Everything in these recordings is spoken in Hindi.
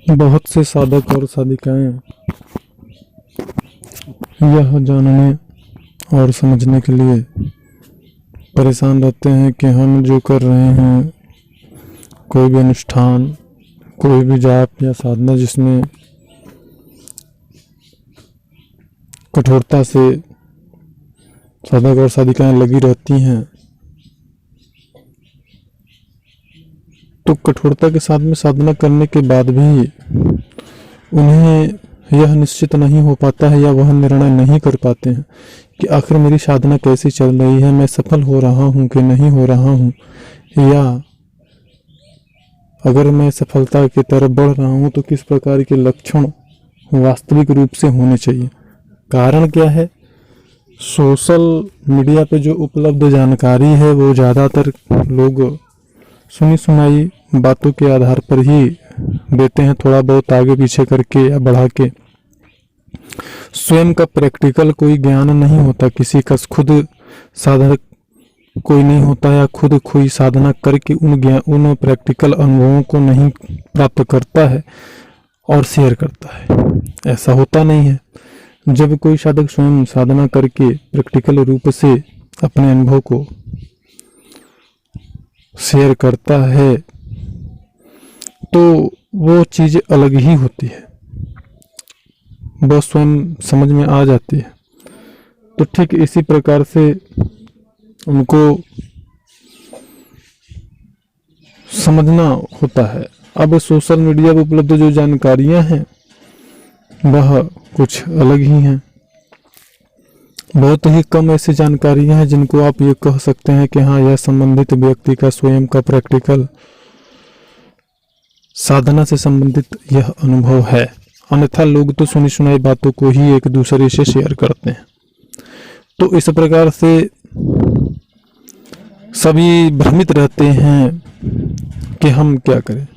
बहुत से साधक और साधिकाएं यह जानने और समझने के लिए परेशान रहते हैं कि हम जो कर रहे हैं, कोई भी अनुष्ठान, कोई भी जाप या साधना जिसमें कठोरता से साधक और साधिकाएं लगी रहती हैं, तो कठोरता के साथ में साधना करने के बाद भी उन्हें यह निश्चित नहीं हो पाता है या वह निर्णय नहीं कर पाते हैं कि आखिर मेरी साधना कैसी चल रही है, मैं सफल हो रहा हूँ कि नहीं हो रहा हूँ, या अगर मैं सफलता की तरफ बढ़ रहा हूँ तो किस प्रकार के लक्षण वास्तविक रूप से होने चाहिए। कारण क्या है? सोशल मीडिया पे जो उपलब्ध जानकारी है वो ज़्यादातर लोग सुनी सुनाई बातों के आधार पर ही देते हैं, थोड़ा बहुत आगे पीछे करके या बढ़ा के। स्वयं का प्रैक्टिकल कोई ज्ञान नहीं होता, किसी का खुद साधक कोई नहीं होता या खुद कोई साधना करके उन प्रैक्टिकल अनुभवों को नहीं प्राप्त करता है और शेयर करता है। ऐसा होता नहीं है। जब कोई साधक स्वयं साधना करके प्रैक्टिकल रूप से अपने अनुभव को शेयर करता है तो वो चीज़ अलग ही होती है, वह स्वयं समझ में आ जाती है। तो ठीक इसी प्रकार से उनको समझना होता है। अब सोशल मीडिया पर उपलब्ध जो जानकारियां हैं वह कुछ अलग ही हैं। बहुत ही कम ऐसी जानकारियां हैं जिनको आप ये कह सकते हैं कि हाँ, यह संबंधित व्यक्ति का स्वयं का प्रैक्टिकल साधना से संबंधित यह अनुभव है। अन्यथा लोग तो सुनी सुनाई बातों को ही एक दूसरे से शेयर करते हैं। तो इस प्रकार से सभी भ्रमित रहते हैं कि हम क्या करें,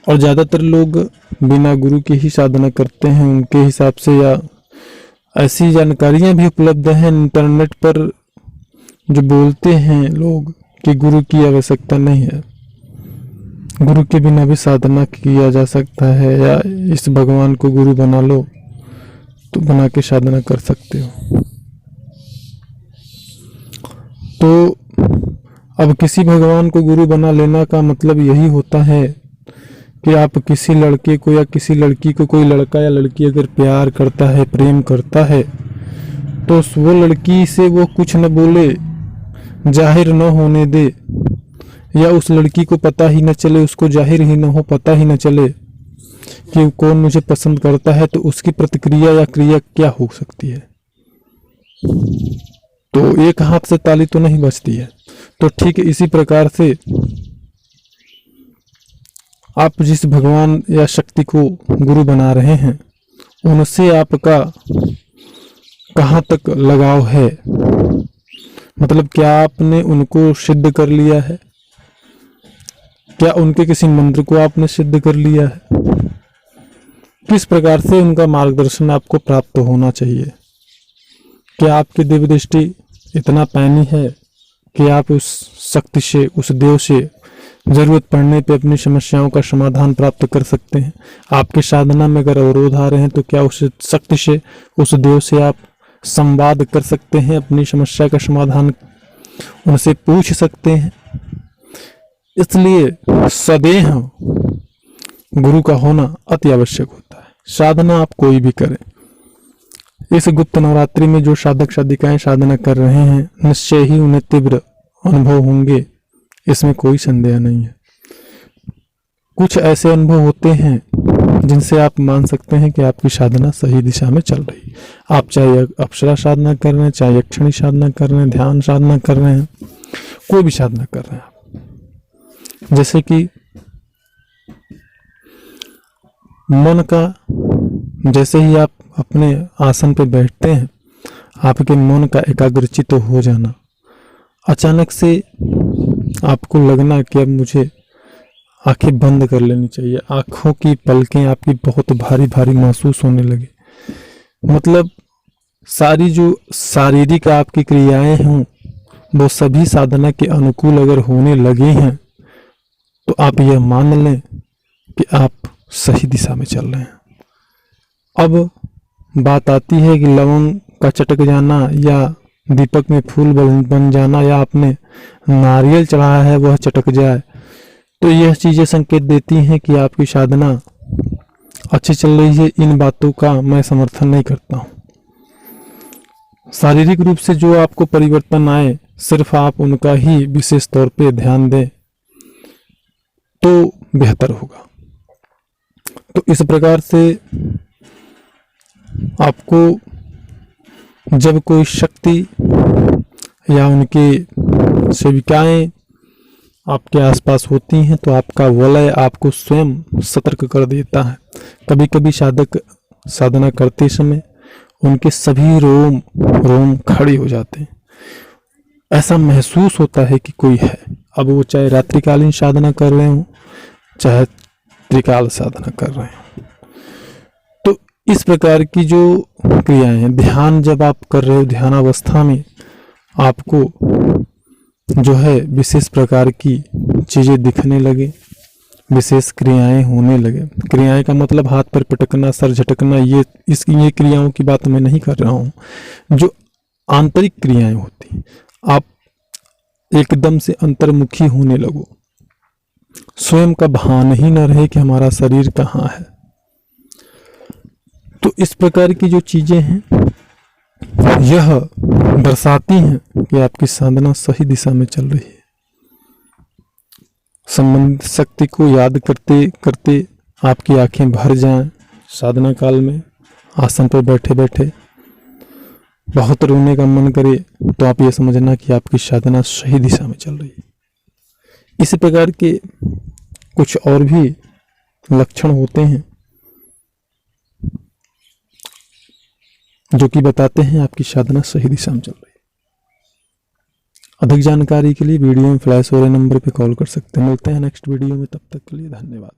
और ज़्यादातर लोग बिना गुरु के ही साधना करते हैं उनके हिसाब से, या ऐसी जानकारियां भी उपलब्ध हैं इंटरनेट पर जो बोलते हैं लोग कि गुरु की आवश्यकता नहीं है, गुरु के बिना भी साधना किया जा सकता है, या इस भगवान को गुरु बना लो तो बना के साधना कर सकते हो। तो अब किसी भगवान को गुरु बना लेना का मतलब यही होता है कि आप किसी लड़के को या किसी लड़की को, कोई लड़का या लड़की अगर प्यार करता है, प्रेम करता है, तो वो लड़की से वो कुछ न बोले, जाहिर न होने दे, या उस लड़की को पता ही न चले, उसको जाहिर ही न हो, पता ही न चले कि कौन मुझे पसंद करता है, तो उसकी प्रतिक्रिया या क्रिया क्या हो सकती है। तो एक हाथ से ताली तो नहीं बजती है। तो ठीक इसी प्रकार से आप जिस भगवान या शक्ति को गुरु बना रहे हैं उनसे आपका कहाँ तक लगाव है, मतलब क्या आपने उनको सिद्ध कर लिया है, क्या उनके किसी मंत्र को आपने सिद्ध कर लिया है, किस प्रकार से उनका मार्गदर्शन आपको प्राप्त होना चाहिए। क्या आपकी दिव्य दृष्टि इतना पैनी है कि आप उस शक्ति से, उस देव से जरूरत पड़ने पे अपनी समस्याओं का समाधान प्राप्त कर सकते हैं। आपकी साधना में अगर अवरोध आ रहे हैं तो क्या उस शक्ति से, उस देव से आप संवाद कर सकते हैं, अपनी समस्या का समाधान उनसे पूछ सकते हैं। इसलिए सदेह गुरु का होना अति आवश्यक होता है। साधना आप कोई भी करें, इस गुप्त नवरात्रि में जो साधक साधिकाएं साधना कर रहे हैं निश्चय ही उन्हें तीव्र अनुभव होंगे, इसमें कोई संदेह नहीं है। कुछ ऐसे अनुभव होते हैं जिनसे आप मान सकते हैं कि आपकी साधना सही दिशा में चल रही है। आप चाहे अप्सरा साधना कर रहे हैं, चाहे यक्षिणी साधना कर रहे हैं, ध्यान साधना कर रहे हैं, कोई भी साधना कर रहे हैं आप। जैसे कि मन का, जैसे ही आप अपने आसन पर बैठते हैं आपके मन का एकाग्रचित्त हो जाना, अचानक से आपको लगना कि अब मुझे आंखें बंद कर लेनी चाहिए, आंखों की पलकें आपकी बहुत भारी भारी महसूस होने लगे। मतलब सारी जो शारीरिक आपकी क्रियाएं हों वो सभी साधना के अनुकूल अगर होने लगे हैं तो आप यह मान लें कि आप सही दिशा में चल रहे हैं। अब बात आती है कि लवंग का चटक जाना या दीपक में फूल बन जाना या आपने नारियल चढ़ाया है वह चटक जाए, तो यह चीज़ें संकेत देती हैं कि आपकी साधना अच्छी चल रही है। इन बातों का मैं समर्थन नहीं करता हूँ। शारीरिक रूप से जो आपको परिवर्तन आए, सिर्फ आप उनका ही विशेष तौर पे ध्यान दें तो बेहतर होगा। तो इस प्रकार से आपको जब कोई शक्ति या उनकी सेविकाएं आपके आसपास होती हैं तो आपका वलय आपको स्वयं सतर्क कर देता है। कभी कभी साधक साधना करते समय उनके सभी रोम खड़े हो जाते हैं। ऐसा महसूस होता है कि कोई है। अब वो चाहे रात्रिकालीन साधना कर रहे हों, चाहे त्रिकाल साधना कर रहे हों। तो इस प्रकार की जो क्रियाएं हैं, ध्यान जब आप कर रहे हो, ध्यानावस्था में आपको जो है विशेष प्रकार की चीज़ें दिखने लगे, विशेष क्रियाएं होने लगे। क्रियाएं का मतलब हाथ पर पटकना, सर झटकना, ये क्रियाओं की बात मैं नहीं कर रहा हूँ। जो आंतरिक क्रियाएं होती, आप एकदम से अंतर्मुखी होने लगो, स्वयं का भान ही न रहे कि हमारा शरीर कहाँ है। तो इस प्रकार की जो चीजें हैं यह दर्शाती हैं कि आपकी साधना सही दिशा में चल रही है। संबंधित शक्ति को याद करते करते आपकी आंखें भर जाएं। साधना काल में आसन पर बैठे बैठे बहुत रोने का मन करे तो आप ये समझना कि आपकी साधना सही दिशा में चल रही है। इसी प्रकार के कुछ और भी लक्षण होते हैं जो कि बताते हैं आपकी साधना सही दिशा में चल रही है। अधिक जानकारी के लिए वीडियो में फ्लैश हो रहे नंबर पे कॉल कर सकते हैं। मिलते हैं नेक्स्ट वीडियो में, तब तक के लिए धन्यवाद।